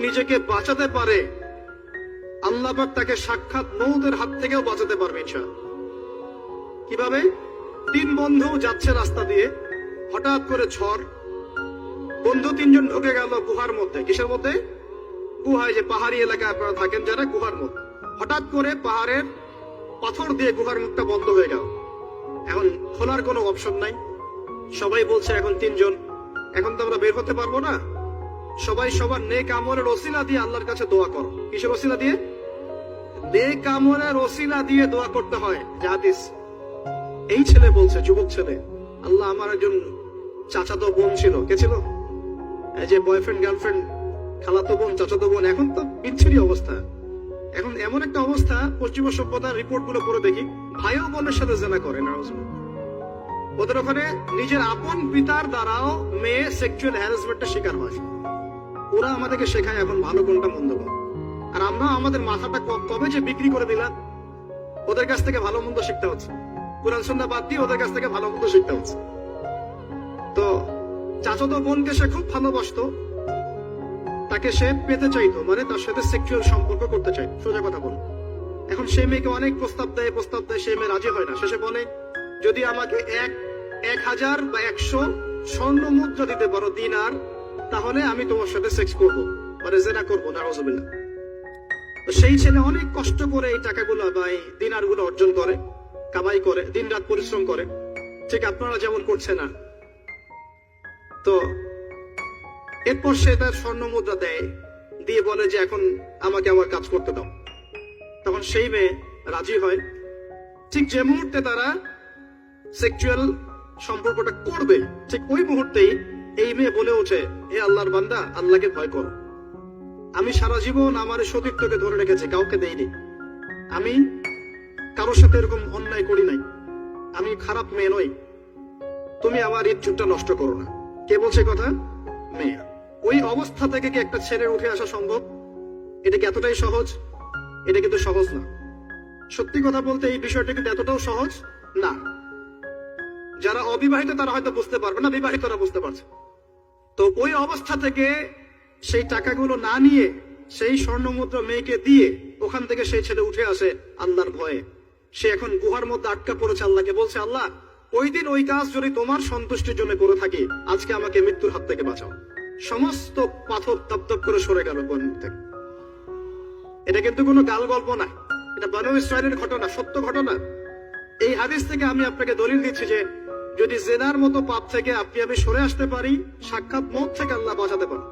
নিজেকে বাঁচাতে পারে, আল্লাহ পাক তাকে সাক্ষাৎ মউতের হাত থেকেও বাঁচাতে পারবে ইনশাআল্লাহ। কিভাবে? 3 বন্ধু যাচ্ছে রাস্তা দিয়ে, হঠাৎ করে ঝড়, বন্ধু 3 জন ঢুকে গেল গুহার মধ্যে। কিসের মধ্যে? গুহায়, যে পাহাড়ি এলাকায় আপনারা থাকেন যারা, গুহার মধ্যে। হঠাৎ করে পাহাড়ের পাথর দিয়ে গুহার মুখটা বন্ধ হয়ে গেল। এখন খোলার কোনো অপশন নাই। সবাই বলছে এখন 3 জন, এখন তো আমরা বের হতে পারবো না। সবাই সবার নেক আমলের ওসিলা দিয়ে আল্লাহর কাছে দোয়া করো। কিসের ওসিলা দিয়ে? নেক আমলের ওসিলা দিয়ে দোয়া করতে হয়। হাদিস। এই ছেলে বলছে, যুবক ছেলে, আল্লাহ আমার একজন চাচাতো বোন ছিল। কে ছিল? এই যে বয়ফ্রেন্ড গার্লফ্রেন্ড, খালাতো বোন, চাচাতো বোন, এখন তো বিচ্ছিরি অবস্থা। এখন এমন একটা অবস্থা, পশ্চিমা সভ্যতার রিপোর্ট গুলো পড়ে দেখি, ভাই ও বোনের সাথে জেনা করে না। ওদের ওখানে নিজের আপন পিতার দ্বারাও মেয়ে সেক্সুয়াল হ্যারাসমেন্টের শিকার হয়। ওরা আমাদেরকে শেখায় এখন ভালো কোনটা মন্দ কোনটা, আর আমরা আমাদের মাথাটা কবে যে বিক্রি করে দিলাম। ওদের কাছ থেকে ভালো মন্দ শিখতে হচ্ছে, কোরআন সুন্নাহ বাদ দিয়ে ওদের কাছ থেকে ভালো মন্দ শিখতে হচ্ছে। তো চাচাতো বোনকে সে খুব ভালোবাসতো, তাকে সে পেতে চাইতো, মানে তার সাথে সেক্সুয়াল সম্পর্ক করতে চাই, সোজা কথা বল। এখন সে মেয়েকে অনেক প্রস্তাব দেয়, সে মেয়ে রাজি হয় না। শেষে বলে, যদি আমাকে 1000 বা 100 স্বর্ণ মুদ্রা দিতে পারো, দিনার, তাহলে আমি তোমার সাথে সেক্স করবো, মানে জেনা করবো। নাউজুবিল্লাহ। সেই ছেলে অনেক কষ্ট করে এই টাকাগুলো বা এই দিনার গুলো অর্জন করে, কামাই করে, দিন রাত পরিশ্রম করে, ঠিক আপনারা যেমন করছে না। তো এরপর সে তার স্বর্ণ মুদ্রা দেয়, দিয়ে বলে যে এখন আমাকে আমার কাজ করতে দাও। তখন সেই মেয়ে রাজি হয়। ঠিক যে মুহূর্তে তারা সেক্সুয়াল সম্পর্কটা করবে, ঠিক ওই মুহূর্তেই এই মেয়ে বলে ওঠে, হে আল্লাহর বান্দা, আল্লাহকে ভয় করো। আমি সারা জীবন আমার সতীত্বকে ধরে রেখেছি, কাউকে দেইনি। আমি কারোর সাথে এরকম অন্যায় করি নাই, আমি খারাপ মেয়ে নই। তুমি আমার ইজ্জতটা নষ্ট করো না। কে বলছে কথা? মেয়ে। ওই অবস্থা থেকে কি একটা ছেলের উঠে আসা সম্ভব? এটা কি এতটাই সহজ? এটা কিন্তু সহজ না। সত্যি কথা বলতে এই বিষয়টা কিন্তু এতটাও সহজ না। যারা অবিবাহিত তারা হয়তো বুঝতে পারবে না, বিবাহিতরা বুঝতে পারছে। তো ওই অবস্থা থেকে সেই টাকাগুলো না নিয়ে সেই স্বর্ণ মুদ্রা মেয়েকে দিয়ে ওখান থেকে সেই ছেলে উঠে আসে আল্লাহর ভয়ে। সে এখন গুহার মধ্যে আটকা পড়েছে, আল্লাহকে বলছে, আল্লাহ ওই দিন ওই কাজ যদি তোমার সন্তুষ্টির জন্য করে থাকি, আজকে আমাকে মৃত্যুর হাত থেকে বাঁচাও। সমস্ত পাথর তপ্তপ করে সরে গেল বন থেকে। এটা কিন্তু কোনো গাল গল্প না, এটা বনু ইসরাইলের ঘটনা, সত্য ঘটনা। এই হাদিস থেকে আমি আপনাকে দলিল দিচ্ছি যে যদি জেনার মতো পাপ থেকে আপনি আমি সরে আসতে পারি, সাক্ষাৎ মওত থেকে আল্লাহ বাঁচাতে পারেন।